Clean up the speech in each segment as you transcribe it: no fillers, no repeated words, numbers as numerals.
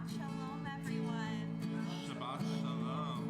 Shabbat Shalom, everyone. Shabbat Shalom.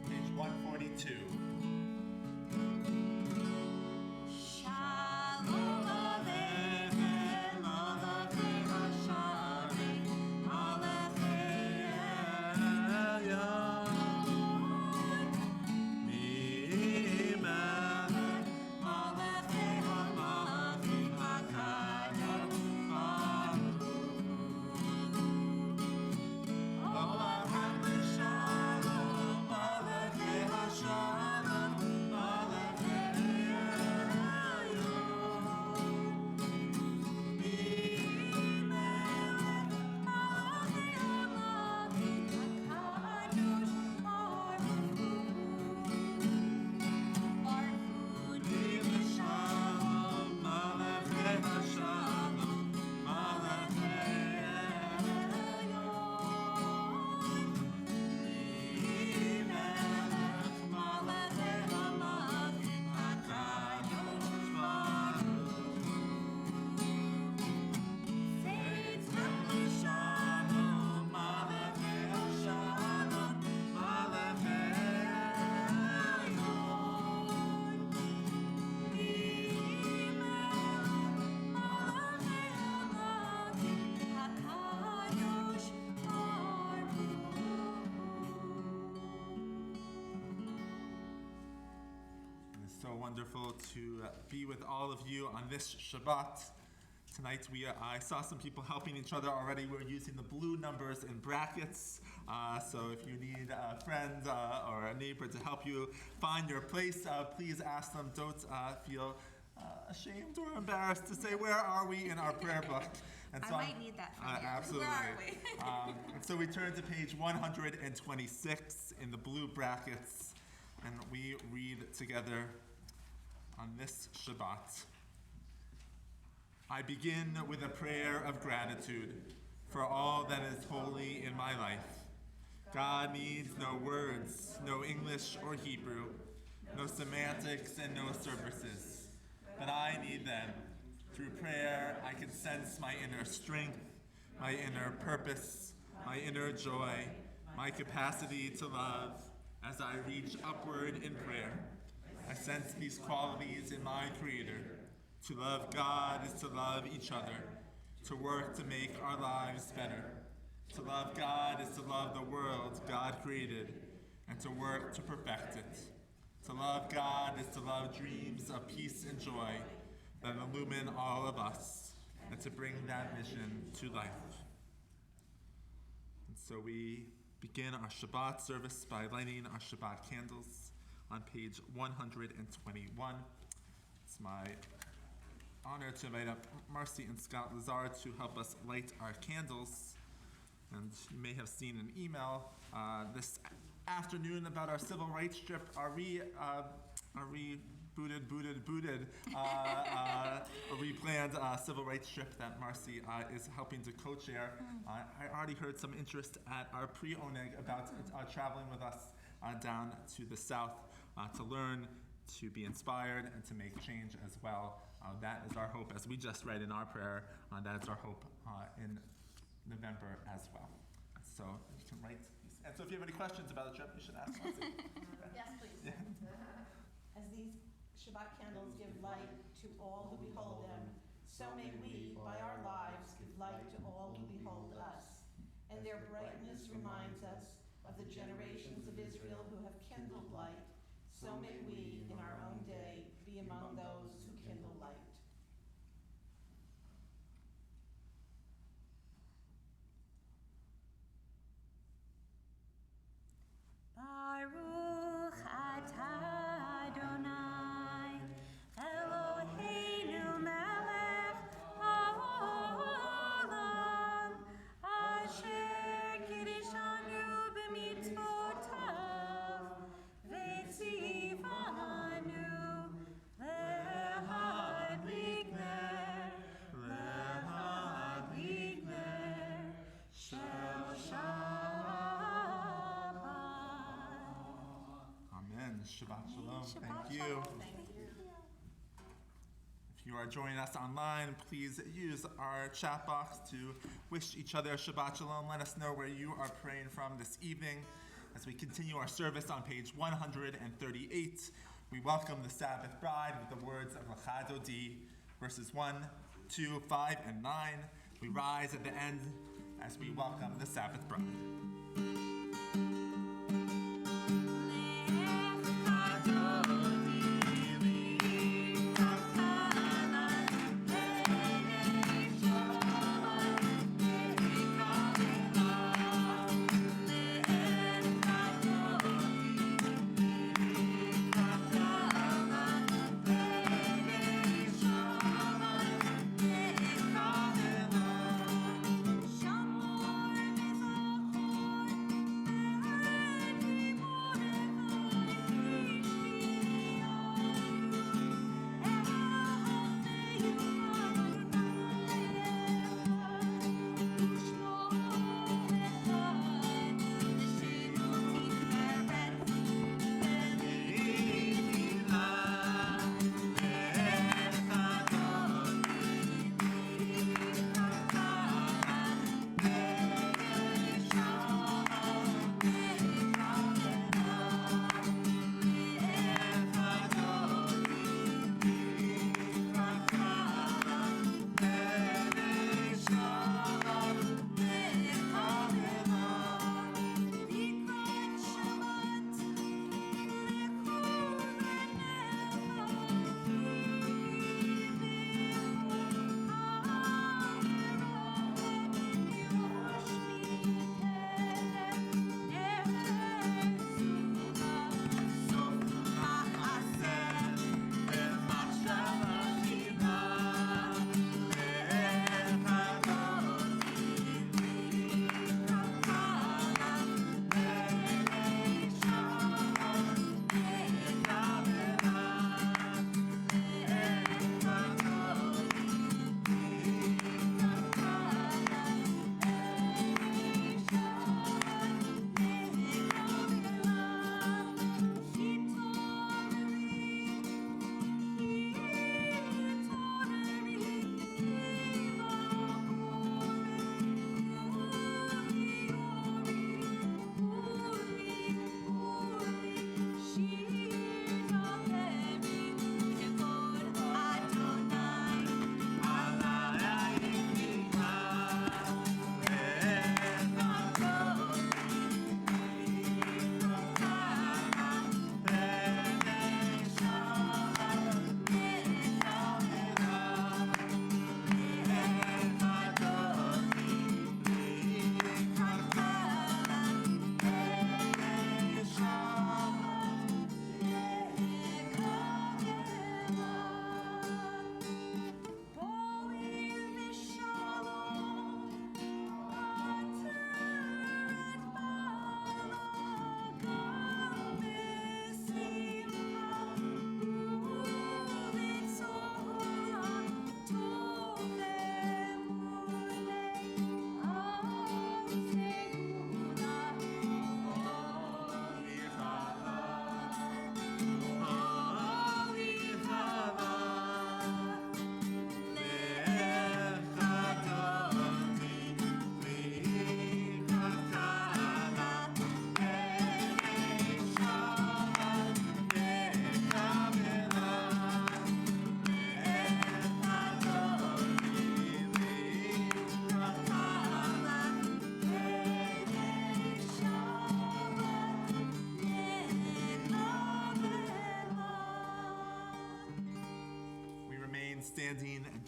Page 142. Shalom Aleichem, Malachei Hashavim, Malachei Malachei HaMalachim HaKadosh Baruch Hu. Shalom Malachei Hashalom, Malachei Shalom, Malachei Hashalom, It's so wonderful to be with all of you on this Shabbat. Tonight I saw some people helping each other already. We're using the blue numbers in brackets. So if you need a friend or a neighbor to help you find your place, please ask them. Don't feel ashamed or embarrassed to say, where are we in our prayer book? And I might need that from you. Absolutely. Where are we? And so we turn to page 126 in the blue brackets, and we read together on this Shabbat. I begin with a prayer of gratitude for all that is holy in my life. God needs no words, no English or Hebrew, no semantics and no services, but I need them. Through prayer, I can sense my inner strength, my inner purpose, my inner joy, my capacity to love as I reach upward in prayer. I sense these qualities in my Creator. To love God is to love each other, to work to make our lives better. To love God is to love the world God created, and to work to perfect it. To love God is to love dreams of peace and joy that illumine all of us, and to bring that mission to life. And so we begin our Shabbat service by lighting our Shabbat candles on page 121. It's my honor to invite up Marcy and Scott Lazar to help us light our candles. And you may have seen an email this afternoon about our civil rights strip. Are we booted a replanned civil rights trip that Marcy is helping to co-chair. I already heard some interest at our pre-oneg about traveling with us down to the south to learn, to be inspired, and to make change as well. That is our hope, as we just read in our prayer. That is our hope in November as well. So you can write. And so if you have any questions about the trip, you should ask Marcy. Yes, please. Yeah. As these Shabbat candles give light to all who behold them, so may we, by our lives, give light to all who behold us. And their brightness reminds us of the generations of Israel who have kindled light. So may we, in our own day, be among those who kindle light. Baruch atah Adonai, Eloheinu melech haolam, asher kiddushanu b'mitzvotav, v'tzivanu lehadlik ner shel Amen. Shabbat shalom. Shabbat Thank you. shalom. If you are joining us online, please use our chat box to wish each other Shabbat shalom. Let us know where you are praying from this evening. As we continue our service on page 138, we welcome the Sabbath bride with the words of Lecha Dodi, verses 1, 2, 5, and 9. We rise at the end as we welcome the Sabbath bride. Shamor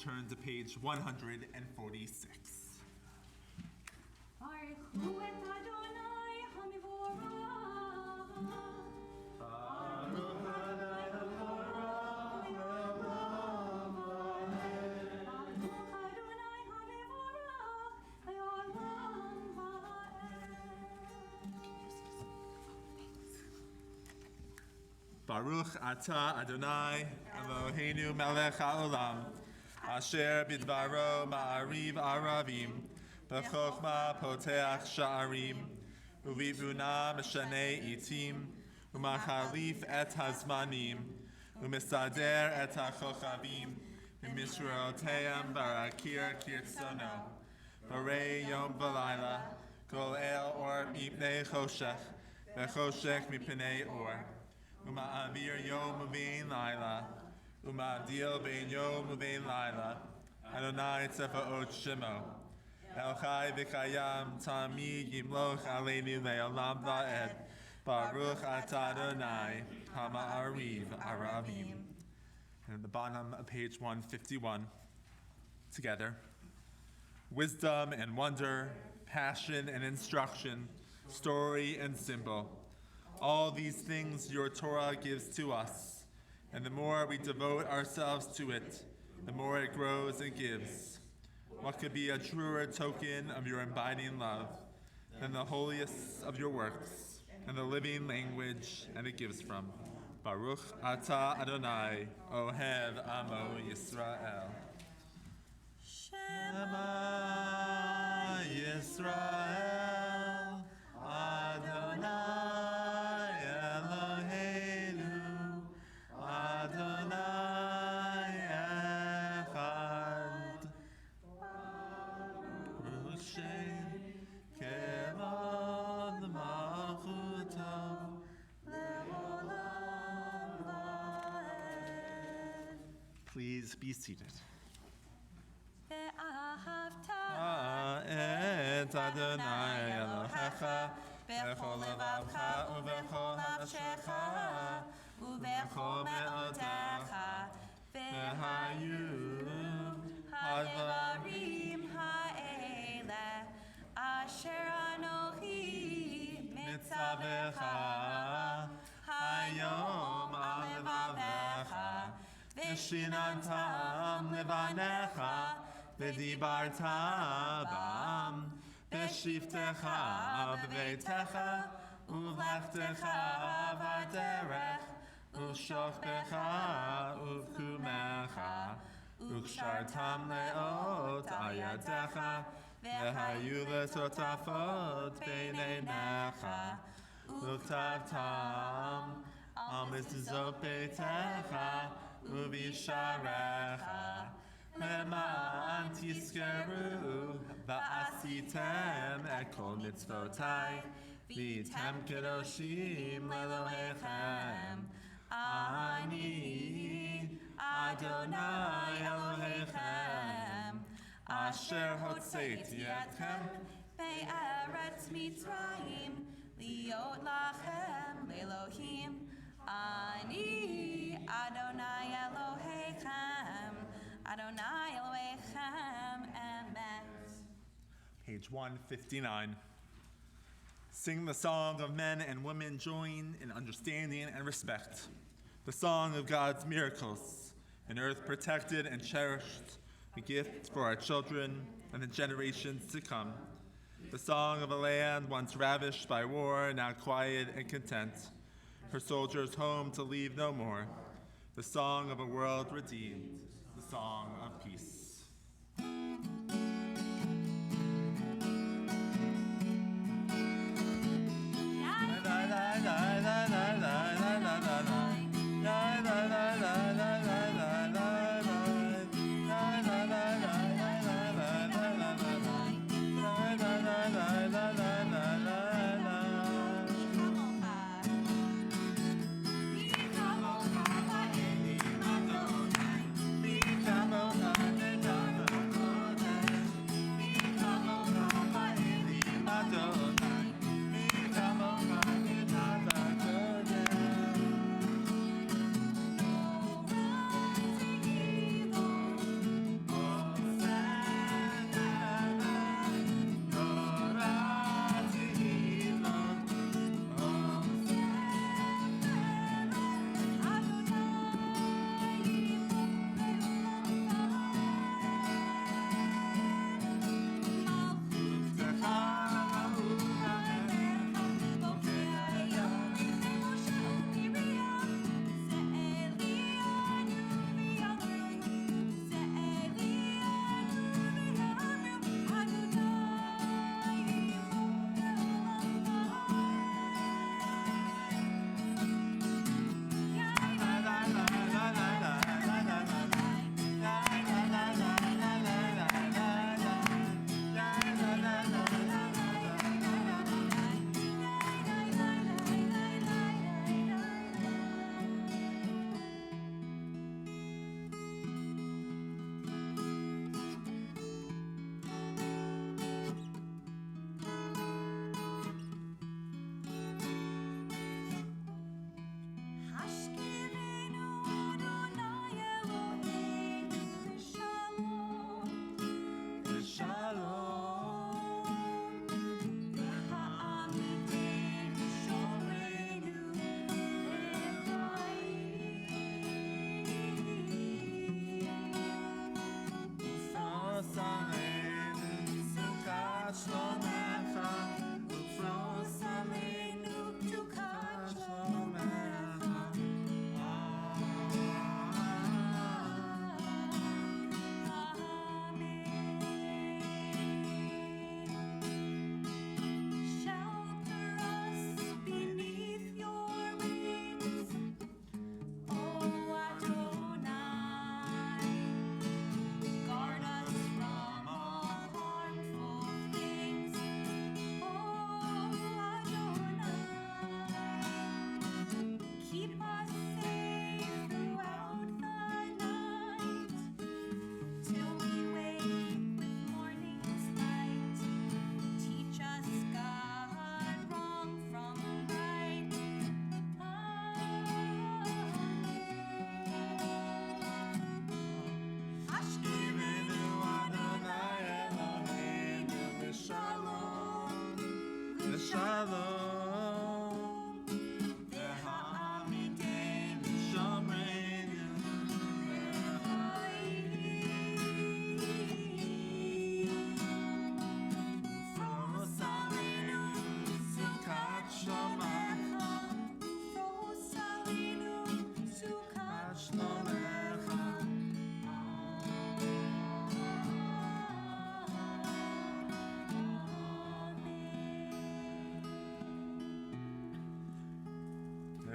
turn to page 146. Baruch hu et Adonai hamivorach. Baruch Adonai hamivorach. Le'olam va'ed. Baruch atah Adonai Eloheinu melech haolam asher bidvaro ma'ariv aravim b'chokhmah poteach sha'arim uvibuna meshanei itim umachalif et hazmanim umisader et hachochavim u'mishroteim barakir kirtsono barei yom v'layla kol el or mipnei choshech v'choshech mipnei or Uma'avir yom uvein laila, uma'adil bein yom uvein laila, Adonai tzefaot shemo, El chai v'kayam tamid yimloch aleinu le'olam va'ed, Baruch atah Adonai hama'ariv aravim. And at the bottom of page 151, together, wisdom and wonder, passion and instruction, story and symbol. All these things your Torah gives to us, and the more we devote ourselves to it, the more it grows and gives. What could be a truer token of your abiding love than the holiest of your works and the living language and it gives from? Baruch atah Adonai, Ohev Amo Yisrael. Shema Yisrael, Adonai. Please be seated. Et Adonai Elohecha b'chol levavcha u'b'chol nafshecha u'b'chol me'otecha v'hayu הדברים האלה אשר אנוכי מצווך היום על לבבך ושיננתם לבניך ודיברת בם בשבתך בביתך ובלכתך בדרך ושוכבך ובקומך וקשרתם לאות על ידך והיו לטוטפות בין עיניך וכתבתם על מזוזות ביתך ובשעריך למען תזכרו ועשיתם את כל מצוותיי והייתם קדושים לאלוהיכם אני אדוני אלוהיכם אשר הוצאתי אתכם בארץ מצרים להיות לכם לאלוהים אני אדוני אלוהיכם אדוני אלוהיכם אמת. Page 159. Sing the song of men and women join in understanding and respect. The song of God's miracles, an earth protected and cherished, a gift for our children and the generations to come. The song of a land once ravished by war, now quiet and content, her soldiers home to leave no more. The song of a world redeemed, the song of peace. Come on.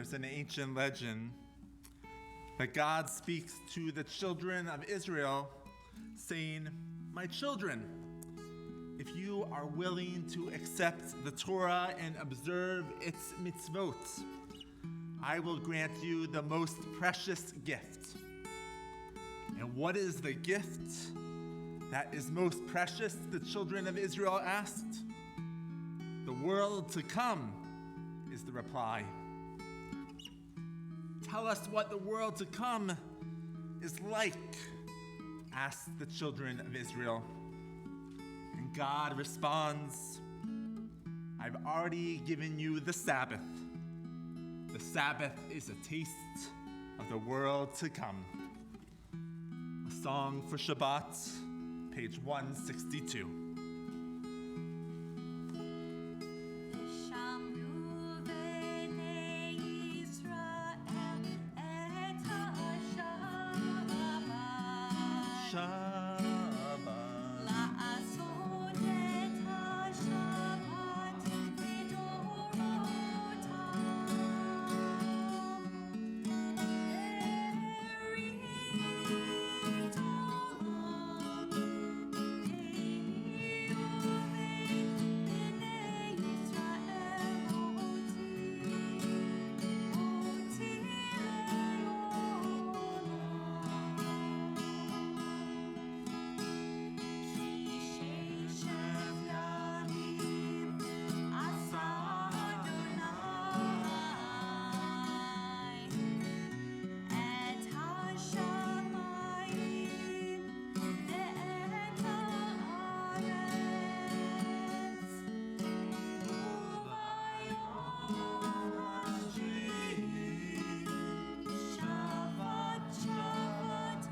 There's an ancient legend that God speaks to the children of Israel, saying, "My children, if you are willing to accept the Torah and observe its mitzvot, I will grant you the most precious gift." And what is the gift that is most precious, the children of Israel asked? "The world to come," is the reply. "Tell us what the world to come is like," asked the children of Israel. And God responds, "I've already given you the Sabbath. The Sabbath is a taste of the world to come." A Song for Shabbat, page 162. ושמרו בני ישראל את השבת Shabbat. לעשות את השבת לדורותם לברית עולם ביני ובין בני ישראל אותי כי ששת ימים עשה אדוני את השמיים ואת הארץ וביום השביעי שבת שבת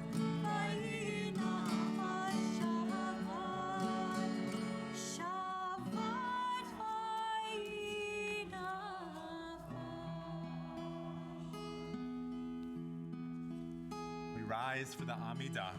וינח השבת שבת וינח We rise for the Amidah.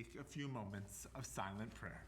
take a few moments of silent prayer.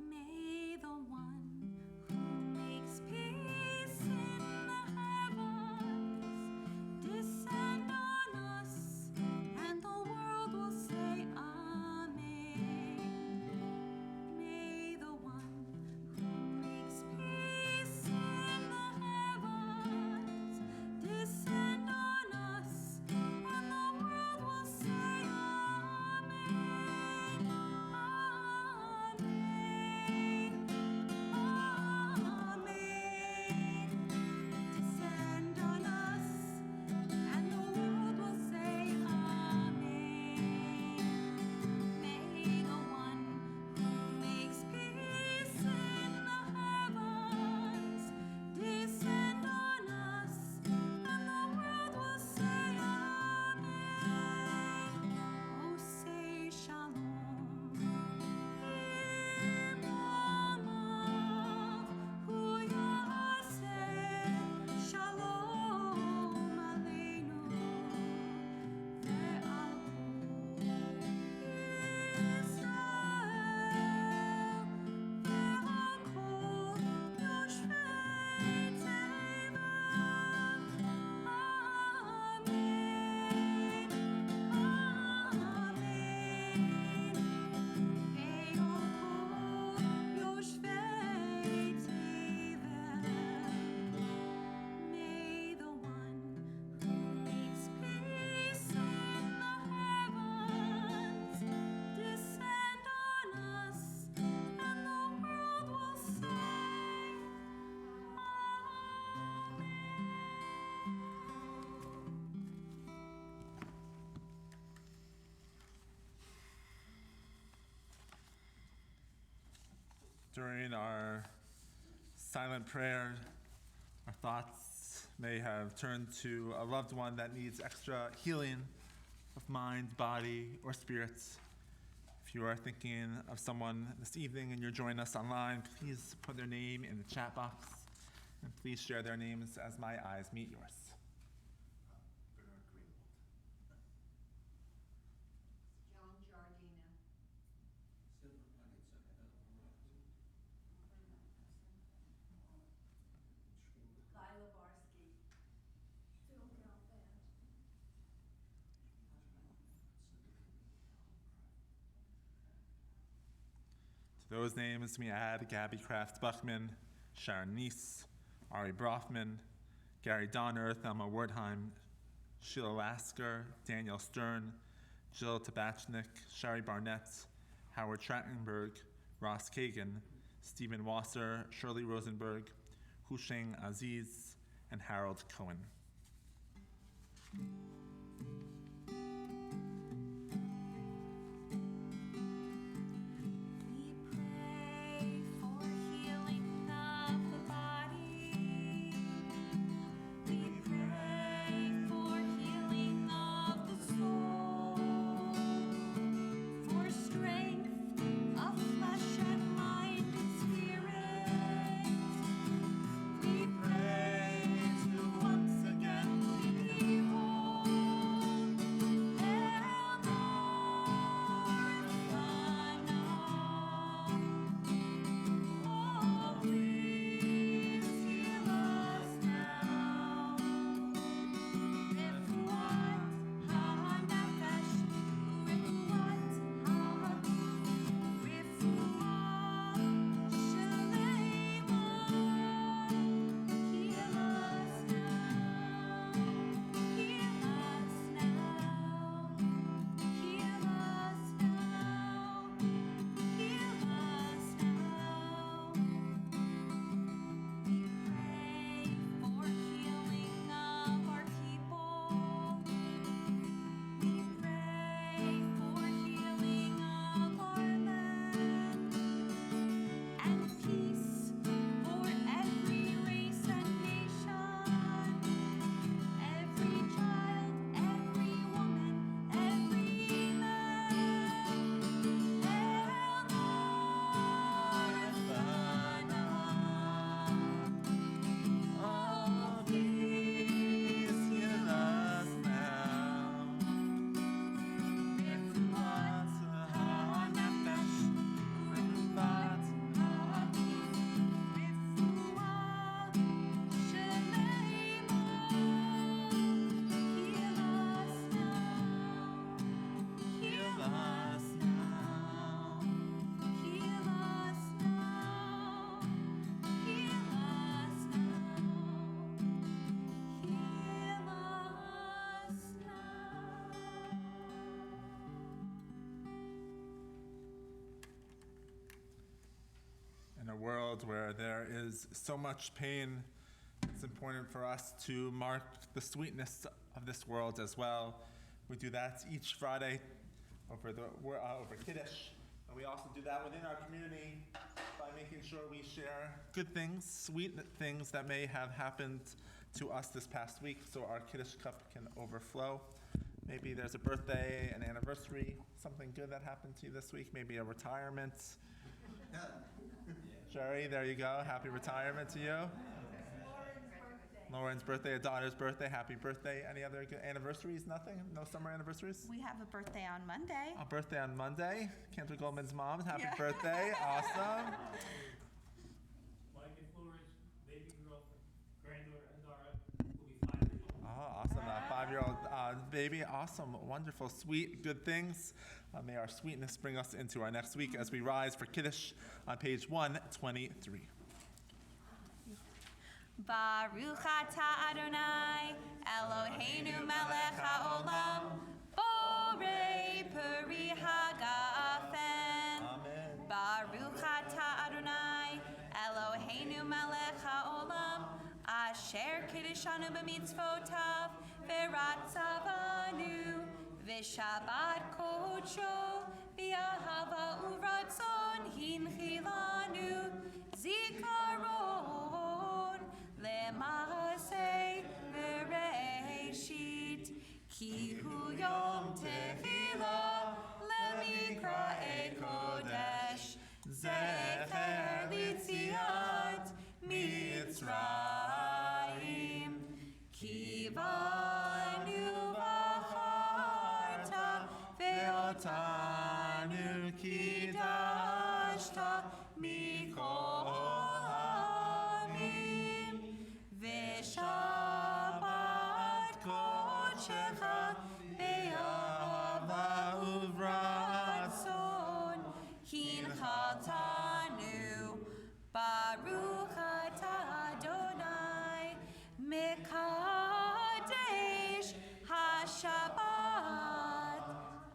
May the one who makes peace in the heavens descend on us, and the world will say Amen. May the one who makes peace in the heavens descend on us, and the world will say Amen. Descend on us, and the world will say Amen. May the one who makes peace in the heavens descend on us, and the world will say Amen. Oh, say Shalom. Shalom Aleinu ve'al Yisrael ve'al kol yoshvei tevel. May the one who makes peace in the heavens descend on us, and the world will say During our silent prayer, our thoughts may have turned to a loved one that needs extra healing of mind, body, or spirits. If you are thinking of someone this evening and you're joining us online, please put their name in the chat box, and please share their names as my eyes meet yours. Bernard Greenwald. John Giardina. Guy Levarsky. Phil Galvin. To those names, we add Gabby Kraft Buckman, Sharon Neese, Ari Brofman, Gary Donner, Thelma Wertheim, Sheila Lasker, Daniel Stern, Jill Tabachnik, Shari Barnett, Howard Trachtenberg, Ross Kagan, Stephen Wasser, Shirley Rosenberg, Husheng Aziz, and Harold Cohen. We pray for healing of the body. We pray for healing of the soul, for strength of flesh and a world where there is so much pain, it's important for us to mark the sweetness of this world as well. We do that each Friday over Kiddush. And we also do that within our community by making sure we share good things, sweet things that may have happened to us this past week so our Kiddush cup can overflow. Maybe there's a birthday, an anniversary, something good that happened to you this week, maybe a retirement. Sherry, there you go. Happy retirement to you. Lauren's birthday, a daughter's birthday. Happy birthday. Any other good anniversaries? Nothing? No summer anniversaries? We have a birthday on Monday. A birthday on Monday. Cantor Goldman's mom. Happy Yeah. birthday. Awesome. Mike and Flores, baby girl, granddaughter Andara, will be 5 years old. Oh, awesome. A 5-year-old baby. Awesome. Wonderful. Sweet. Good things. May our sweetness bring us into our next week as we rise for Kiddush on page 123. Baruch atah Adonai, Eloheinu melech haolam, borei peri hagafen. Amen. Baruch atah Adonai, Eloheinu melech haolam, asher kiddishanu b'mitzvotav, v'ratzavanu, v'shabbat kodsho, v'ahava uratzon hinchilanu, zikaron, lema'aseh v'reishit, ki hu yom tefillah, lemikra'e kodesh, zecher litziat Mitzrayim, ki banu v'acharta, ve'otanu kidashta mikol ha'amim, v'shabbat kodshecha be'ahava uvratzon hinchaltanu, baruch atah Adonai mekadesh hashabbat.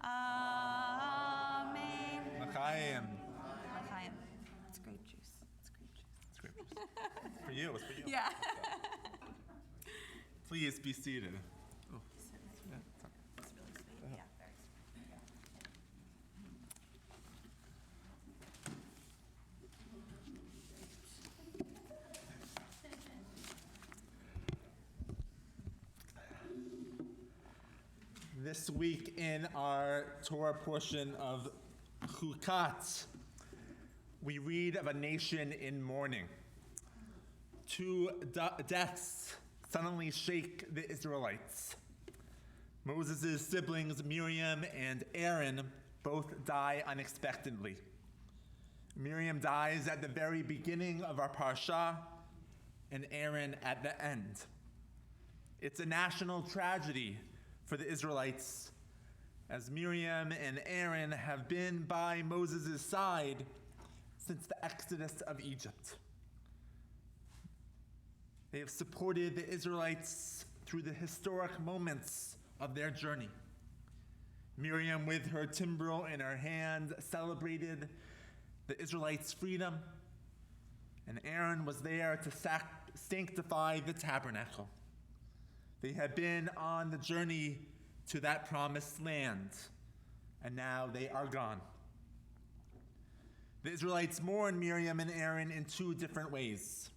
Amen. L'chaim. L'chaim. It's grape juice. It's grape juice. It's great. For you. It's for you. Yeah. Please be seated. Oh. Yeah, sorry. It's really sweet. Yeah, very sweet. This week in our Torah portion of Chukat, we read of a nation in mourning. Two deaths suddenly shake the Israelites. Moses' siblings Miriam and Aaron both die unexpectedly. Miriam dies at the very beginning of our parsha, and Aaron at the end. It's a national tragedy for the Israelites, as Miriam and Aaron have been by Moses' side since the exodus of Egypt. They have supported the Israelites through the historic moments of their journey. Miriam, with her timbrel in her hand, celebrated the Israelites' freedom, and Aaron was there to sanctify the tabernacle. They had been on the journey to that promised land, and now they are gone. The Israelites mourn Miriam and Aaron in two different ways.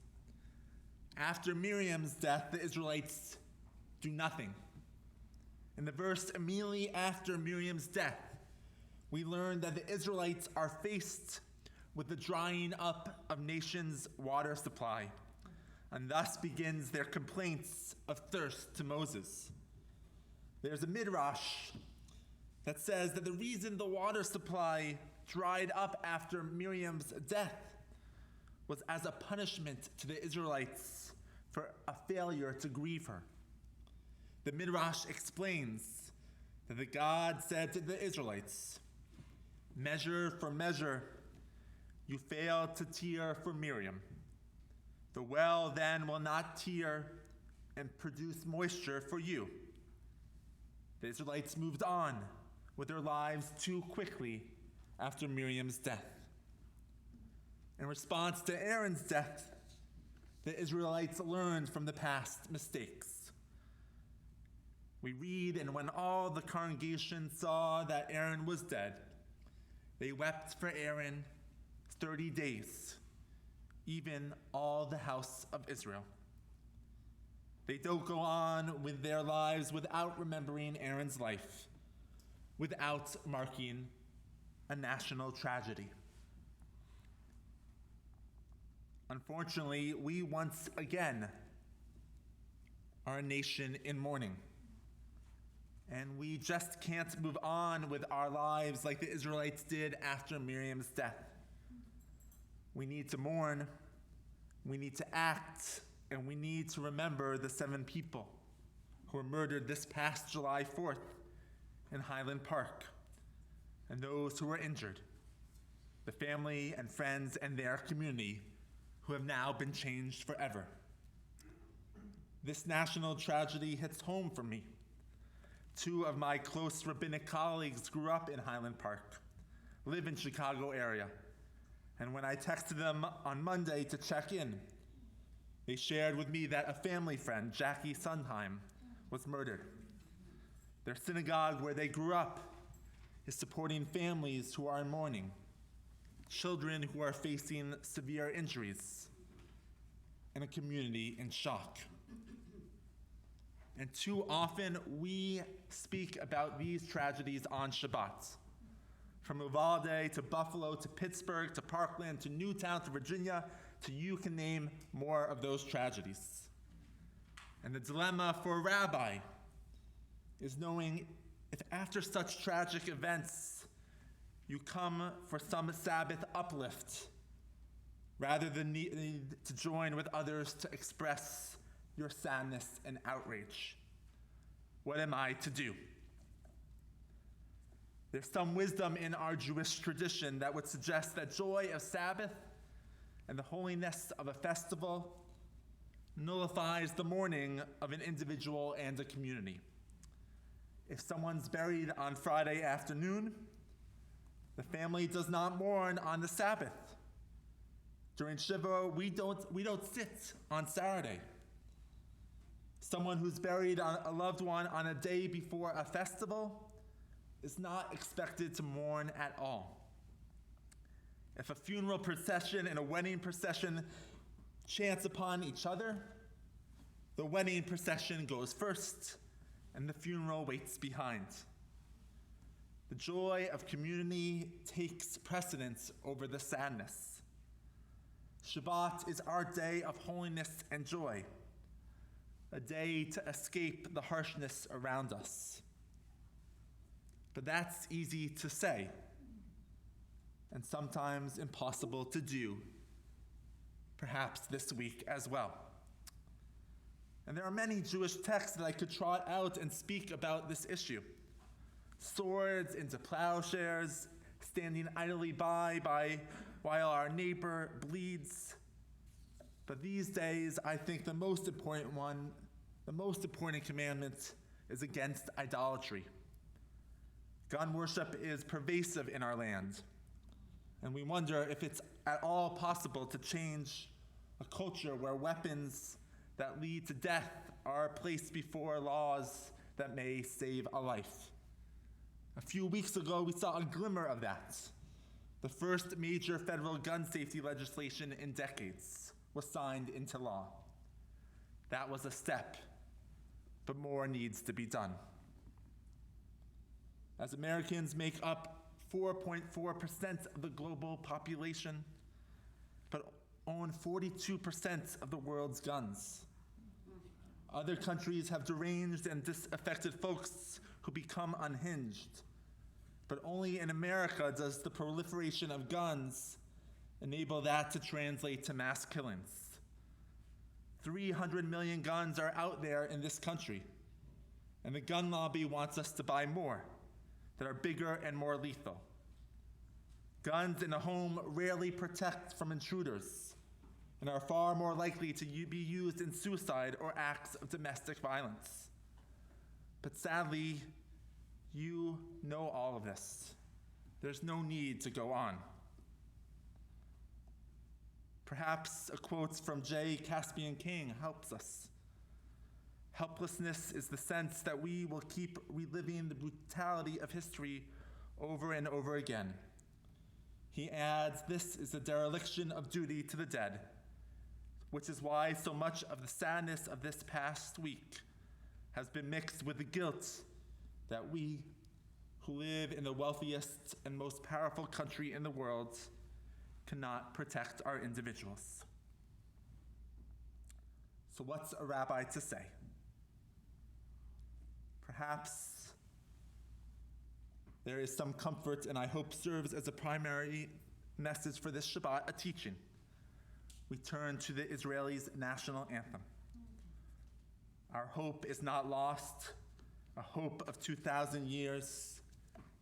After Miriam's death, the Israelites do nothing. In the verse immediately after Miriam's death, we learn that the Israelites are faced with the drying up of nation's water supply, and thus begins their complaints of thirst to Moses. There's a midrash that says that the reason the water supply dried up after Miriam's death was as a punishment to the Israelites for a failure to grieve her. The midrash explains that the God said to the Israelites, "Measure for measure, you failed to tear for Miriam. The well then will not tear and produce moisture for you." The Israelites moved on with their lives too quickly after Miriam's death. In response to Aaron's death, the Israelites learned from the past mistakes. We read, and when all the congregation saw that Aaron was dead, they wept for Aaron 30 days, even all the house of Israel. They don't go on with their lives without remembering Aaron's life, without marking a national tragedy. Unfortunately, we once again are a nation in mourning. And we just can't move on with our lives like the Israelites did after Miriam's death. We need to mourn, we need to act, and we need to remember the 7 people who were murdered this past July 4th in Highland Park, and those who were injured, the family and friends and their community who have now been changed forever. This national tragedy hits home for me. 2 of my close rabbinic colleagues grew up in Highland Park, live in Chicago area, and when I texted them on Monday to check in, they shared with me that a family friend, Jackie Sondheim, was murdered. Their synagogue where they grew up is supporting families who are in mourning, children who are facing severe injuries, and a community in shock. And too often we speak about these tragedies on Shabbat. From Uvalde to Buffalo to Pittsburgh to Parkland to Newtown to Virginia to you can name more of those tragedies. And the dilemma for a rabbi is knowing if after such tragic events you come for some Sabbath uplift rather than need to join with others to express your sadness and outrage. What am I to do? There's some wisdom in our Jewish tradition that would suggest that joy of Sabbath and the holiness of a festival nullifies the mourning of an individual and a community. If someone's buried on Friday afternoon, the family does not mourn on the Sabbath. During Shiva, we don't sit on Saturday. Someone who's buried a loved one on a day before a festival is not expected to mourn at all. If a funeral procession and a wedding procession chance upon each other, the wedding procession goes first and the funeral waits behind. The joy of community takes precedence over the sadness. Shabbat is our day of holiness and joy, a day to escape the harshness around us. But that's easy to say, and sometimes impossible to do, perhaps this week as well. And there are many Jewish texts that I could trot out and speak about this issue. Swords into plowshares, standing idly by while our neighbor bleeds. But these days, I think the most important commandment is against idolatry. Gun worship is pervasive in our land, and we wonder if it's at all possible to change a culture where weapons that lead to death are placed before laws that may save a life. A few weeks ago, we saw a glimmer of that. The first major federal gun safety legislation in decades was signed into law. That was a step, but more needs to be done. As Americans make up 4.4% of the global population, but own 42% of the world's guns. Other countries have deranged and disaffected folks who become unhinged. But only in America does the proliferation of guns enable that to translate to mass killings. 300 million guns are out there in this country, and the gun lobby wants us to buy more that are bigger and more lethal. Guns in a home rarely protect from intruders and are far more likely to be used in suicide or acts of domestic violence. But sadly, you know all of this. There's no need to go on. Perhaps a quote from J. Caspian King helps us. Helplessness is the sense that we will keep reliving the brutality of history over and over again. He adds, this is a dereliction of duty to the dead, which is why so much of the sadness of this past week has been mixed with the guilt that we, who live in the wealthiest and most powerful country in the world, cannot protect our individuals. So what's a rabbi to say? Perhaps there is some comfort, and I hope serves as a primary message for this Shabbat, a teaching. We turn to the Israelis' national anthem. Our hope is not lost, a hope of 2,000 years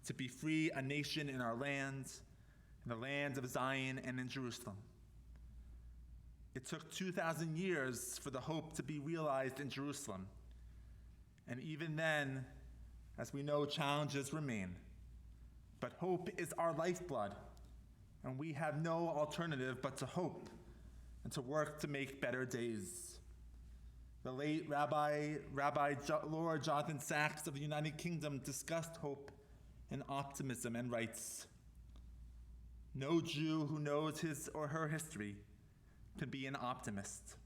to be free, a nation in our land, in the land of Zion and in Jerusalem. It took 2,000 years for the hope to be realized in Jerusalem. And even then, as we know, challenges remain. But hope is our lifeblood, and we have no alternative but to hope and to work to make better days. The late Rabbi Lord Jonathan Sacks of the United Kingdom discussed hope and optimism and writes, "No Jew who knows his or her history can be an optimist.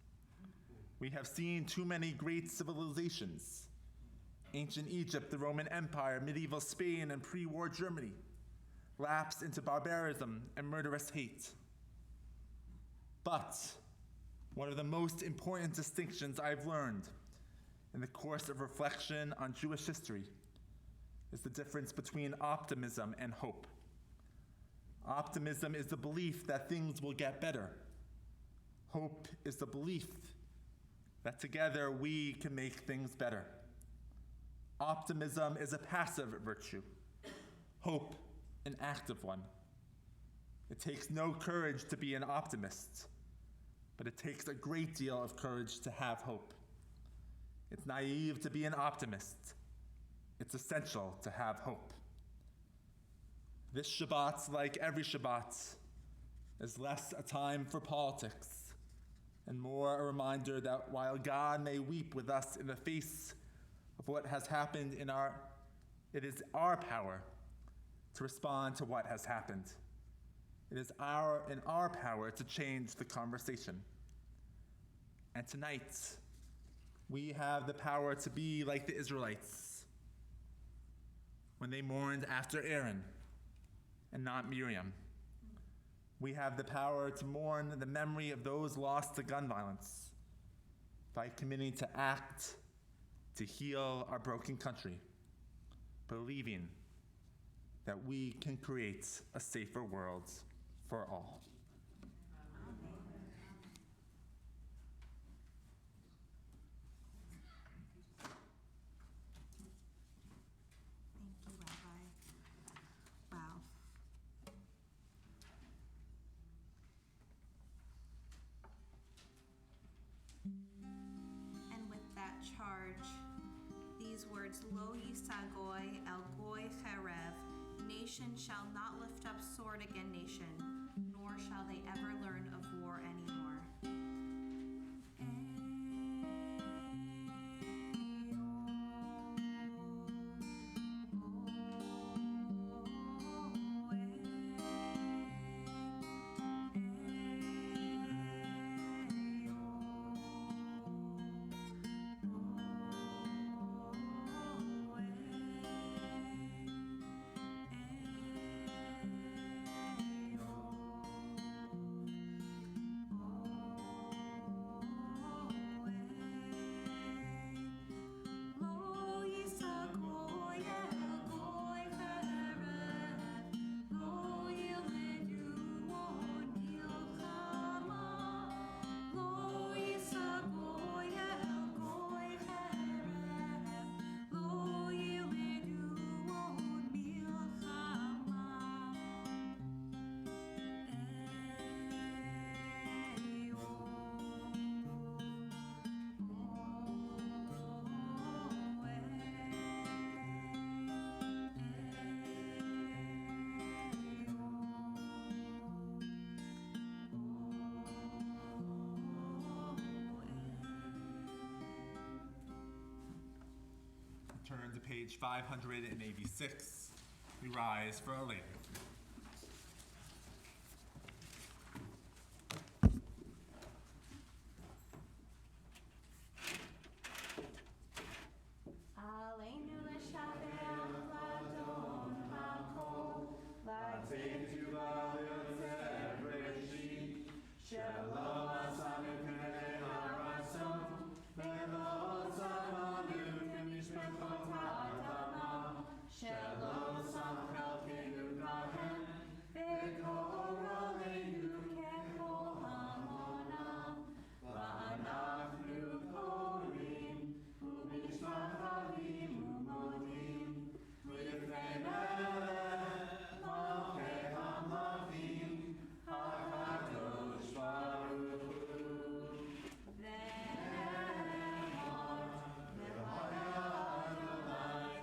We have seen too many great civilizations, ancient Egypt, the Roman Empire, medieval Spain, and pre-war Germany, lapse into barbarism and murderous hate. But one of the most important distinctions I've learned in the course of reflection on Jewish history is the difference between optimism and hope. Optimism is the belief that things will get better. Hope is the belief that together we can make things better. Optimism is a passive virtue, hope an active one. It takes no courage to be an optimist, but it takes a great deal of courage to have hope. It's naive to be an optimist. It's essential to have hope. This Shabbat, like every Shabbat, is less a time for politics and more a reminder that while God may weep with us in the face of what has happened it is our power to respond to what has happened. It is in our power to change the conversation. And tonight, we have the power to be like the Israelites when they mourned after Aaron and not Miriam. We have the power to mourn the memory of those lost to gun violence by committing to act to heal our broken country, believing that we can create a safer world for all. Thank you, Rabbi. Wow. And with that charge, these words, Lo yisagoy el goy cherev, nation shall not lift up sword against nation, nor shall they ever learn of war anymore. to page 586. We rise for Our Lady. Aleinu l'shaber l'adon ha'kol, l'teitu v'litzeh breshit, shelo asanu k'nei ha'ratzon, v'lo tzamanu k'mishpachot ha'adama, shelo samchel k'nugahem, v'kol aleinu k'kol hamonam, v'anachnu korim, u'mishmachavim u'modim, v'lifnei melech malchei hamlavim, hakadosh baruch hu. Ve'emot v'haya Adonai,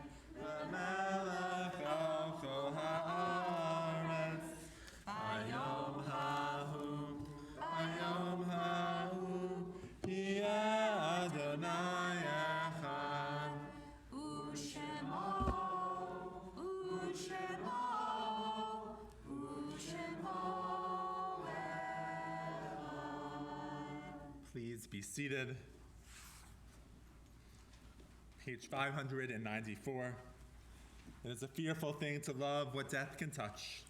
Melech al kol haaretz, hayom hahu, hi Adonai echad. U'shemo echad. Please be seated. Page 594. It is a fearful thing to love what death can touch.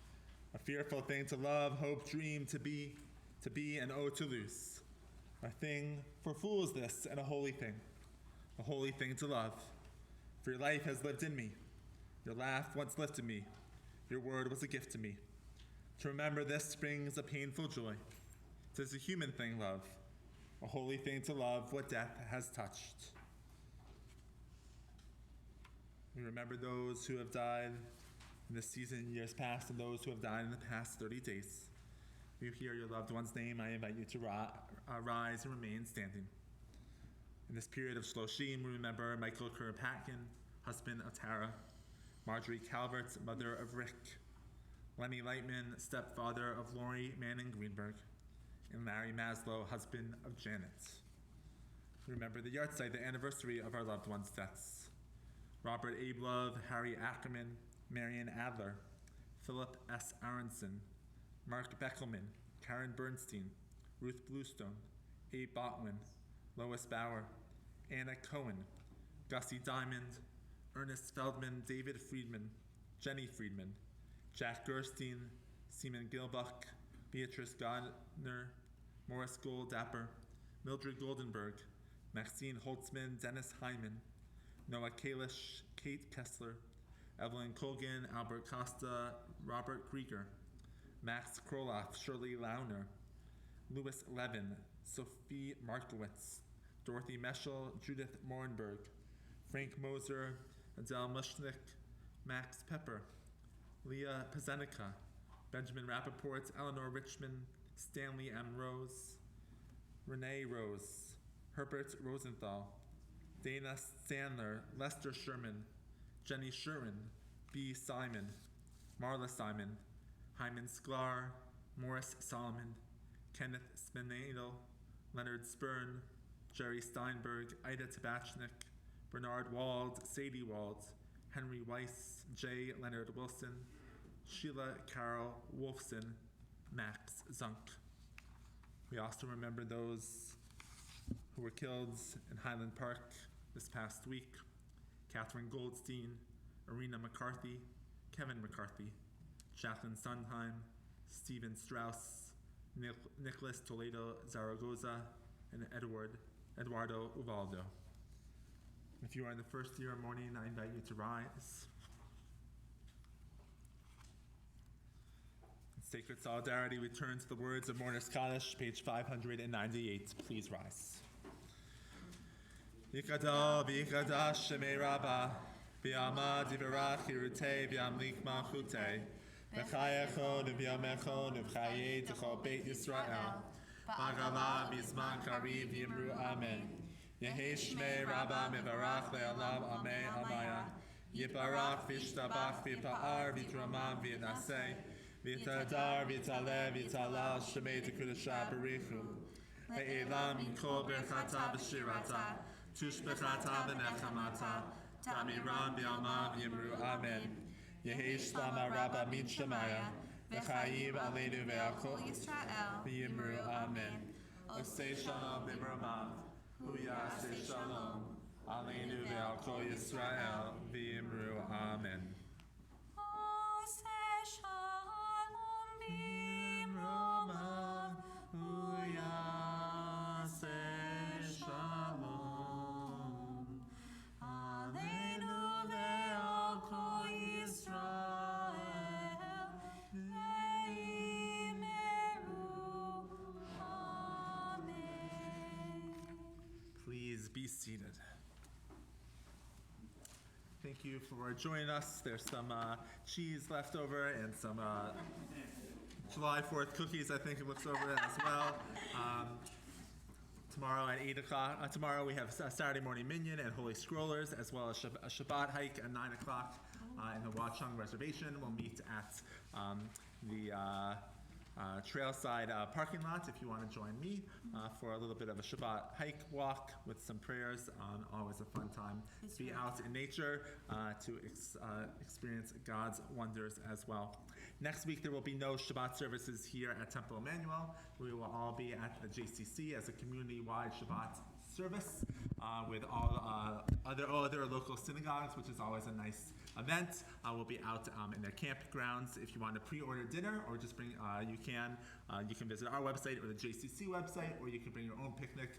A fearful thing to love, hope, dream, to be, and oh, to lose. A thing for fools this, and a holy thing to love. For your life has lived in me. Your laugh once lifted me. Your word was a gift to me. To remember this brings a painful joy. 'Tis a human thing, love. A holy thing to love what death has touched. We remember those who have died in this season, years past, and those who have died in the past 30 days. You hear your loved one's name, I invite you to rise and remain standing. In this period of Shloshim, we remember Michael Kuropatkin, husband of Tara, Marjorie Calvert, mother of Rick, Lenny Lightman, stepfather of Lori Manning Greenberg, and Larry Maslow, husband of Janet. We remember the yahrzeit, the anniversary of our loved ones' deaths. Robert Abe Love, Harry Ackerman, Marian Adler, Philip S. Aronson, Mark Beckelman, Karen Bernstein, Ruth Bluestone, Abe Botwin, Lois Bauer, Anna Cohen, Gussie Diamond, Ernest Feldman, David Friedman, Jenny Friedman, Jack Gerstein, Seaman Gilbuck, Beatrice Gardner, Morris Goldapper, Mildred Goldenberg, Maxine Holtzman, Dennis Hyman, Noah Kalish, Kate Kessler, Evelyn Colgan, Albert Costa, Robert Krieger, Max Kroloff, Shirley Launer, Louis Levin, Sophie Markowitz, Dorothy Meschel, Judith Morenberg, Frank Moser, Adele Mushnick, Max Pepper, Leah Pazenica, Benjamin Rappaport, Eleanor Richmond, Stanley M. Rose, Renee Rose, Herbert Rosenthal, Dana Sandler, Lester Sherman, Jenny Sherman, B. Simon, Marla Simon, Hyman Sklar, Morris Solomon, Kenneth Spinadel, Leonard Spurn, Jerry Steinberg, Ida Tabachnik, Bernard Wald, Sadie Wald, Henry Weiss, J. Leonard Wilson, Sheila Carol Wolfson, Max Zunk. We also remember those who were killed in Highland Park this past week: Catherine Goldstein, Arena McCarthy, Kevin McCarthy, Jacqueline Sondheim, Stephen Strauss, Nicholas Toledo Zaragoza, and Eduardo Ubaldo. If you are in the first year of mourning, I invite you to rise. In sacred solidarity, we turn to the words of Mourner's Kaddish, page 598. Please rise. Yikadal v'yikadash shemei Rabbah, v'yamad yivarach yirutei v'yamlik malchutei, v'chayecho v'yamecho v'chayei t'chol beit Yisrael, b'agava v'yizman kariv yimru amen. Yehi shmei Rabbah mevarach le'alav amei amaya, yibarach v'yishtabach v'yipa'ar v'yitramam v'yinaseh, v'yitadar v'yitaleh v'yitalal shemei t'kudashah barichu, le'elam yinkol berchata v'shirata, Tushbechata v'nechamata, Damiram Bialma V'Yimru Amen. Yehi Shlama Rabba Min Shemaya. V'chaim Aleinu Ve'al Kol Yisrael. V'Yimru Amen. Osei Shalom B'Mromav. Hu Yaseh Shalom. Aleinu Ve'al Kol Yisrael. V'Yimru Amen. Oseh shalom b'mromav. Hu Yaseh Shalom. Aleinu ve'al kol Yisrael. Ve'yimeru. Amen. Please be seated. Thank you for joining us. There's some cheese left over and some July 4th cookies, I think it looks over it as well. Tomorrow at 8 o'clock. Tomorrow we have a Saturday morning minyan and Holy Scrollers, as well as a Shabbat hike at 9 o'clock in the Watchung Reservation. We'll meet at the Trailside parking lot if you want to join me for a little bit of a Shabbat hike walk with some prayers. Always a fun time to be out in nature to experience God's wonders as well. Next week there will be no Shabbat services here at Temple Emmanuel. We will all be at the JCC as a community-wide Shabbat service with all other local synagogues, which is always a nice event. We'll be out in their campgrounds. If you want to pre-order dinner or just bring, you can visit our website or the JCC website, or you can bring your own picnic.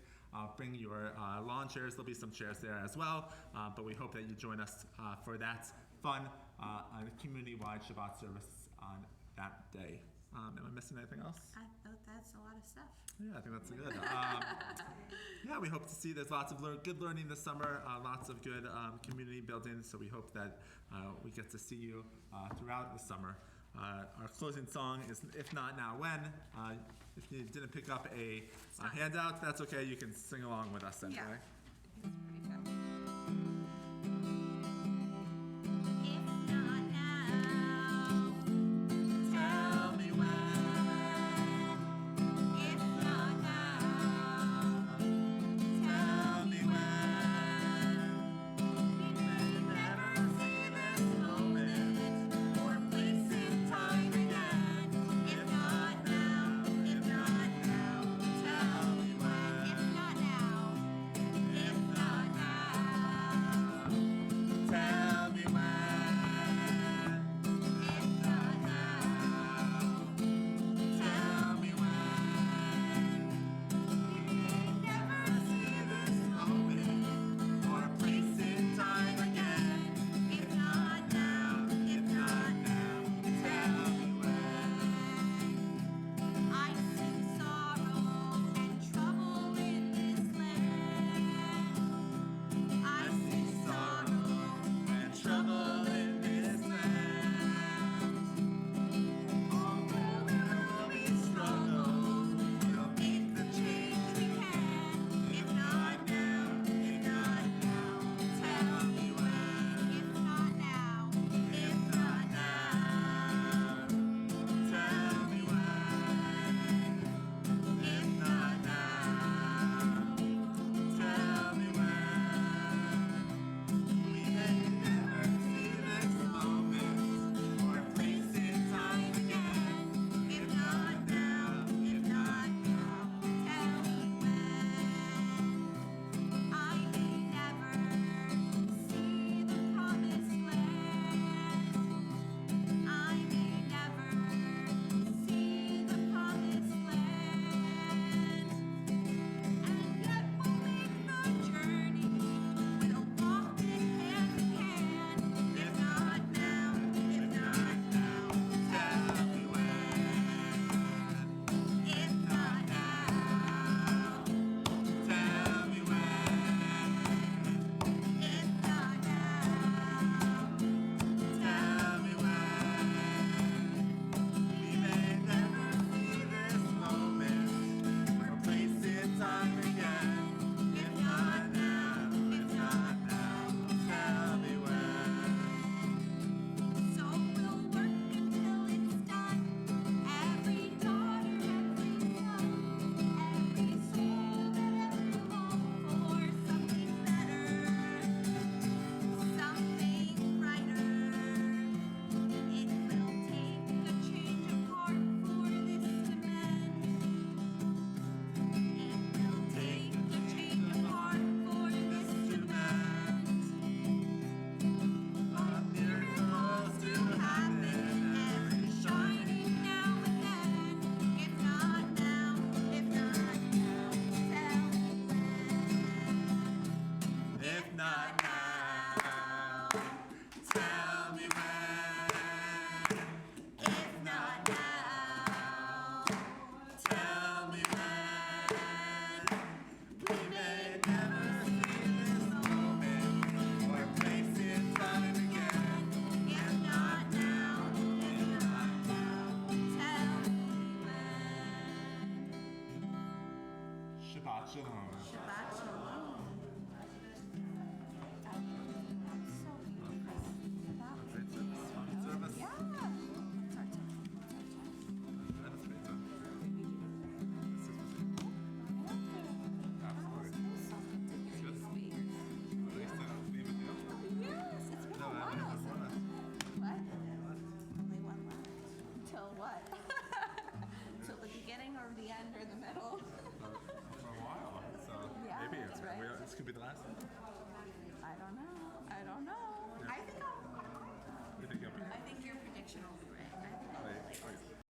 Bring your lawn chairs. There'll be some chairs there as well. But we hope that you join us for that fun community-wide Shabbat service on that day. Am I missing anything else? That's a lot of stuff. Yeah, I think that's good. Yeah, we hope to see there's lots of good learning this summer, lots of good community building, so we hope that we get to see you throughout the summer. Our closing song is If Not Now When. If you didn't pick up a handout, that's okay, you can sing along with us anyway. Yeah. It's pretty good. If not Shabbat shalom. Shabbat shalom. So beautiful. That was Great service. Fun service. yeah. What's our time? That is great. This is absolutely. Good. Nice to be with you. Yes, it's been No, a I while. haven't had one left. What? Only one left. Until what? Till the beginning or the end or the middle? For a while. So Yeah, maybe that's right. this could be the last one.